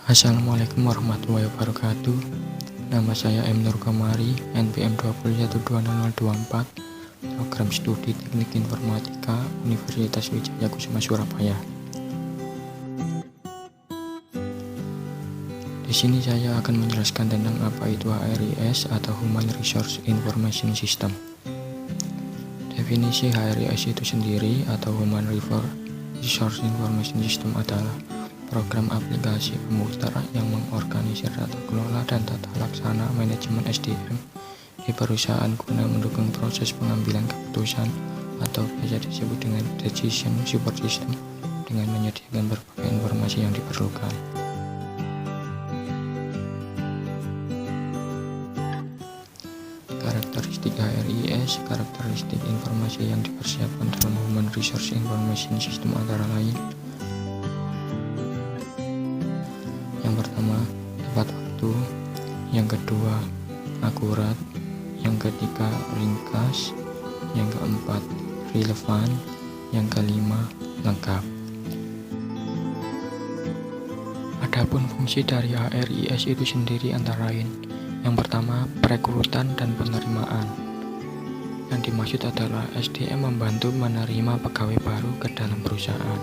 Assalamualaikum warahmatullahi wabarakatuh. Nama saya M. Nur Komari, NPM 2120024, Program Studi Teknik Informatika, Universitas Wijaya Kusuma Surabaya. Di sini saya akan menjelaskan tentang apa itu HRIS atau Human Resource Information System. Definisi HRIS itu sendiri atau Human Resource Information System adalah program aplikasi komputer yang mengorganisir tata kelola dan tata laksana manajemen SDM di perusahaan guna mendukung proses pengambilan keputusan atau biasa disebut dengan Decision Support System dengan menyediakan berbagai informasi yang diperlukan. Karakteristik HRIS. Karakteristik informasi yang dipersiapkan dalam Human Resource Information System antara lain: yang pertama, tepat waktu; yang kedua, akurat; yang ketiga, ringkas; yang keempat, relevan; yang kelima, lengkap. Adapun fungsi dari HRIS itu sendiri antara lain: yang pertama, perekrutan dan penerimaan. Yang dimaksud adalah SDM membantu menerima pegawai baru ke dalam perusahaan.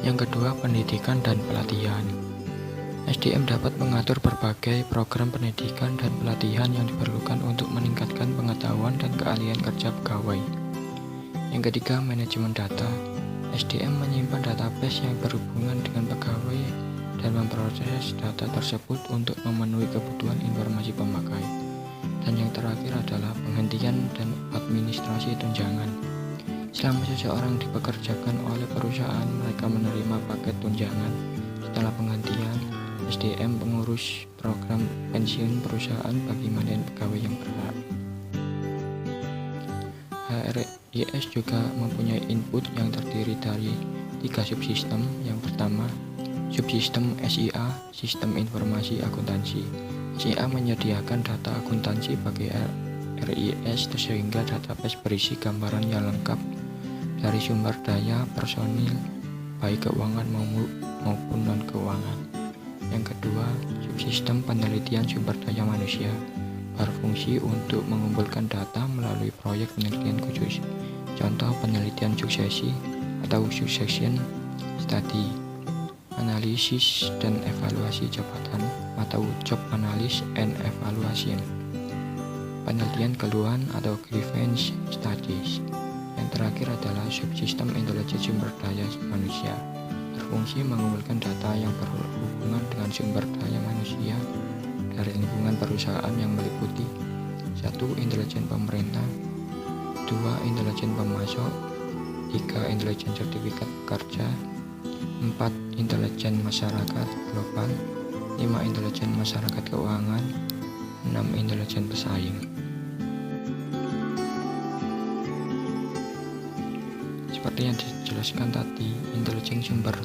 Yang kedua, pendidikan dan pelatihan. SDM dapat mengatur berbagai program pendidikan dan pelatihan yang diperlukan untuk meningkatkan pengetahuan dan keahlian kerja pegawai. Yang ketiga, manajemen data. SDM menyimpan database yang berhubungan dengan pegawai dan memproses data tersebut untuk memenuhi kebutuhan informasi pemakai. Dan yang terakhir adalah penghentian dan administrasi tunjangan. Selama seseorang dipekerjakan oleh perusahaan, mereka menerima paket tunjangan. Setelah penghentian, SDM pengurus program pensiun perusahaan bagi mantan pegawai yang berhak. HRIS juga mempunyai input yang terdiri dari 3 subsistem. Yang pertama, subsistem SIA, Sistem Informasi Akuntansi. SIA menyediakan data akuntansi bagi RIS sehingga database berisi gambaran yang lengkap dari sumber daya personil, baik keuangan maupun non-keuangan. Yang kedua, subsistem penelitian sumber daya manusia, berfungsi untuk mengumpulkan data melalui proyek penelitian khusus. Contoh penelitian suksesi atau succession study, analisis dan evaluasi jabatan atau job analysis and evaluation, penelitian keluhan atau grievance studies. Yang terakhir adalah subsistem intelijen sumber daya manusia, berfungsi mengumpulkan data yang berhubungan dengan sumber daya manusia dari lingkungan perusahaan yang meliputi 1. Intelijen pemerintah, 2. Intelijen pemasok, 3. Intelijen sertifikat pekerja, 4. Intelijen masyarakat global, 5. Intelijen masyarakat keuangan, 6. Intelijen pesaing. Seperti yang dijelaskan tadi, intelijen sumber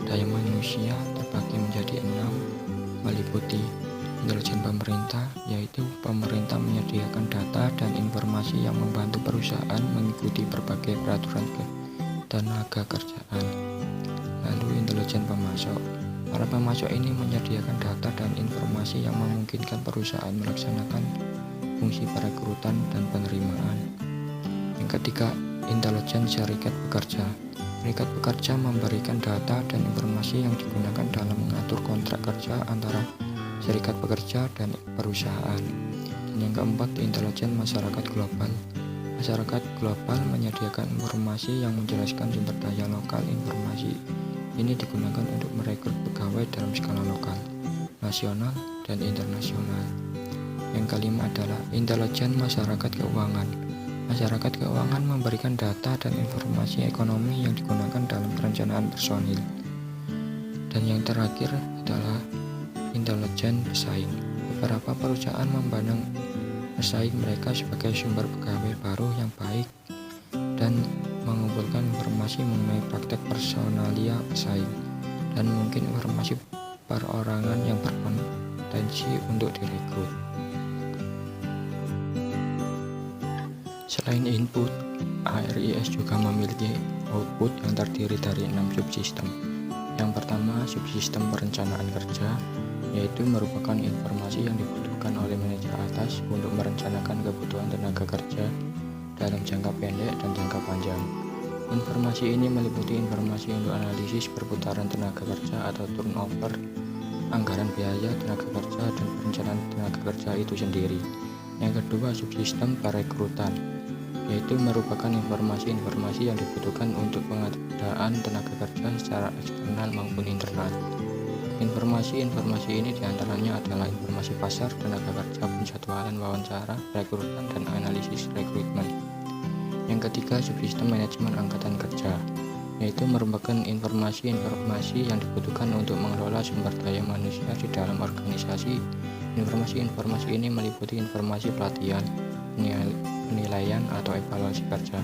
daya manusia terbagi menjadi 6, meliputi intelijen pemerintah, yaitu pemerintah menyediakan data dan informasi yang membantu perusahaan mengikuti berbagai peraturan ketenaga kerjaan. Lalu intelijen pemasok. Para pemasok ini menyediakan data dan informasi yang memungkinkan perusahaan melaksanakan fungsi perekrutan dan penerimaan. Yang ketiga, intelijen serikat pekerja. Serikat pekerja memberikan data dan informasi yang digunakan dalam mengatur kontrak kerja antara serikat pekerja dan perusahaan. Dan yang keempat, intelijen masyarakat global. Masyarakat global menyediakan informasi yang menjelaskan sumber daya lokal. Informasi ini digunakan untuk merekrut pegawai dalam skala lokal, nasional, dan internasional. Yang kelima adalah intelijen masyarakat keuangan. Masyarakat keuangan memberikan data dan informasi ekonomi yang digunakan dalam perencanaan personil. Dan yang terakhir adalah intelijen pesaing. Beberapa perusahaan memandang pesaing mereka sebagai sumber pegawai baru yang baik dan mengumpulkan informasi mengenai praktek personalia pesaing dan mungkin informasi perorangan yang berpotensi untuk direkrut. Selain input, HRIS juga memiliki output yang terdiri dari 6 subsistem. Yang pertama, subsistem perencanaan kerja, yaitu merupakan informasi yang dibutuhkan oleh manajer atas untuk merencanakan kebutuhan tenaga kerja dalam jangka pendek dan jangka panjang. Informasi ini meliputi informasi untuk analisis perputaran tenaga kerja atau turnover, anggaran biaya tenaga kerja, dan perencanaan tenaga kerja itu sendiri. Yang kedua, subsistem perekrutan, yaitu merupakan informasi-informasi yang dibutuhkan untuk pengadaan tenaga kerja secara eksternal maupun internal. Informasi-informasi ini diantaranya adalah informasi pasar tenaga kerja, penjadwalan wawancara, rekrutan, dan analisis rekrutmen. Yang ketiga, subsistem manajemen angkatan kerja, yaitu merupakan informasi-informasi yang dibutuhkan untuk mengelola sumber daya manusia di dalam organisasi. Informasi-informasi ini meliputi informasi pelatihan, penilaian atau evaluasi kerja,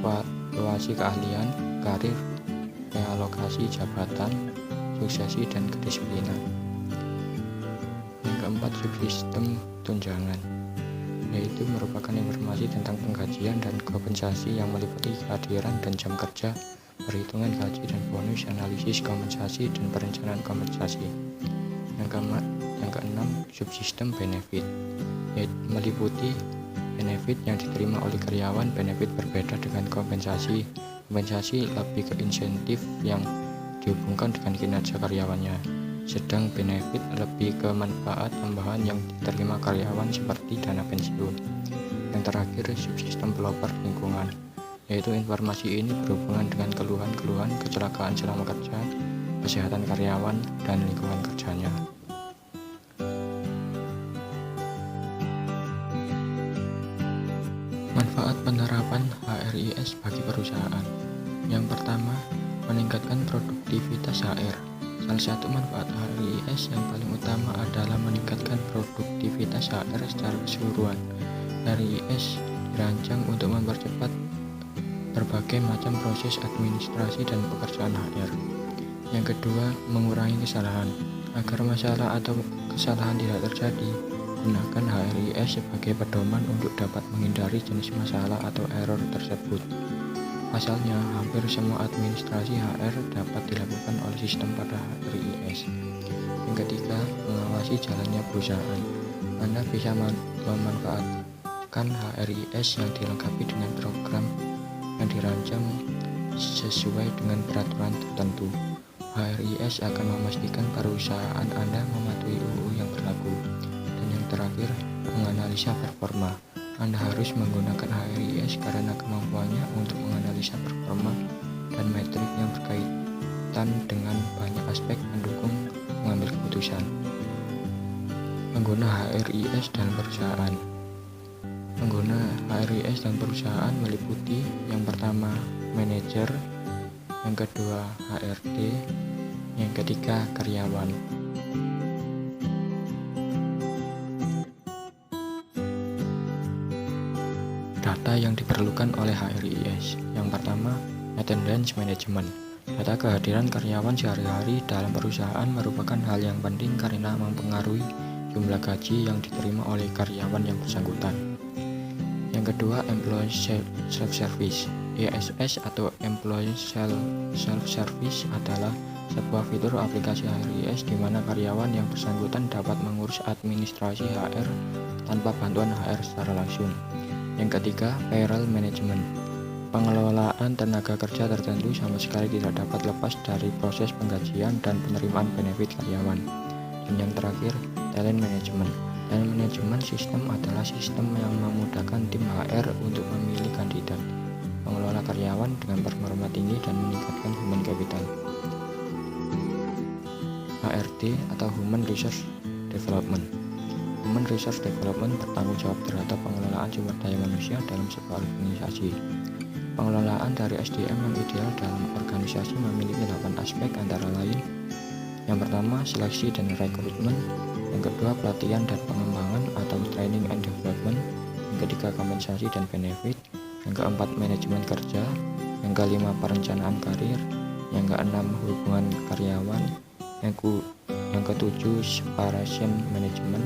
evaluasi keahlian, karir, realokasi jabatan, suksesi, dan kedisiplinan. Yang keempat, subsistem tunjangan, yaitu merupakan informasi tentang penggajian dan kompensasi yang meliputi kehadiran dan jam kerja, perhitungan gaji dan bonus, analisis kompensasi, dan perencanaan kompensasi. Yang keenam, subsistem benefit, yaitu meliputi benefit yang diterima oleh karyawan. Benefit berbeda dengan kompensasi. Kompensasi lebih ke insentif yang dihubungkan dengan kinerja karyawannya, sedang benefit lebih ke manfaat tambahan yang diterima karyawan seperti dana pensiun. Yang terakhir, subsistem pelopor lingkungan, yaitu informasi ini berhubungan dengan keluhan-keluhan kecelakaan selama kerja, kesehatan karyawan, dan lingkungan kerjanya. Manfaat penerapan HRIS bagi perusahaan. Yang pertama, meningkatkan produktivitas HR. Salah satu manfaat HRIS yang paling utama adalah meningkatkan produktivitas HR secara keseluruhan. HRIS dirancang untuk mempercepat berbagai macam proses administrasi dan pekerjaan HR. Yang kedua, mengurangi kesalahan. Agar masalah atau kesalahan tidak terjadi, gunakan HRIS sebagai pedoman untuk dapat menghindari jenis masalah atau error tersebut. Pasalnya, hampir semua administrasi HR dapat dilakukan oleh sistem pada HRIS. Yang ketiga, mengawasi jalannya perusahaan. Anda bisa memanfaatkan HRIS yang dilengkapi dengan program yang dirancang sesuai dengan peraturan tertentu. HRIS akan memastikan perusahaan Anda mematuhi UU yang berlaku. Dan yang terakhir, menganalisa performa. Anda harus menggunakan HRIS karena kemampuannya untuk menganalisa performa dan metrik yang berkaitan dengan banyak aspek mendukung mengambil keputusan. Pengguna HRIS dan perusahaan. Pengguna HRIS dan perusahaan meliputi yang pertama, manajer, yang kedua, HRD, yang ketiga, karyawan. Data yang diperlukan oleh HRIS. Yang pertama, attendance management. Data kehadiran karyawan sehari-hari dalam perusahaan merupakan hal yang penting karena mempengaruhi jumlah gaji yang diterima oleh karyawan yang bersangkutan. Yang kedua, employee self-service. ESS atau employee self-service adalah sebuah fitur aplikasi HRIS di mana karyawan yang bersangkutan dapat mengurus administrasi HR tanpa bantuan HR secara langsung. Yang ketiga, payroll management. Pengelolaan tenaga kerja tertentu sama sekali tidak dapat lepas dari proses penggajian dan penerimaan benefit karyawan. Dan yang terakhir, talent management. Talent management system adalah sistem yang memudahkan tim HR untuk memilih kandidat, mengelola karyawan dengan performa tinggi, dan meningkatkan human capital. HRD atau Human Resource Development. Human Resource Development bertanggung jawab terhadap pengelolaan sumber daya manusia dalam sebuah organisasi. Pengelolaan dari SDM yang ideal dalam organisasi memiliki 8 aspek antara lain. Yang pertama, seleksi dan rekrutmen. Yang kedua, pelatihan dan pengembangan atau training and development. Yang ketiga, kompensasi dan benefit. Yang keempat, manajemen kerja. Yang kelima, perencanaan karir. Yang keenam, hubungan karyawan. Yang ketujuh, separation management.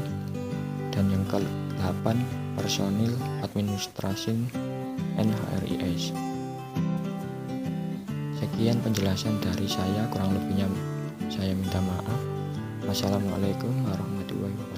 Dan yang ke-8, personil administration and HRIS. Sekian penjelasan dari saya, kurang lebihnya Saya minta maaf. Wassalamualaikum warahmatullahi wabarakatuh.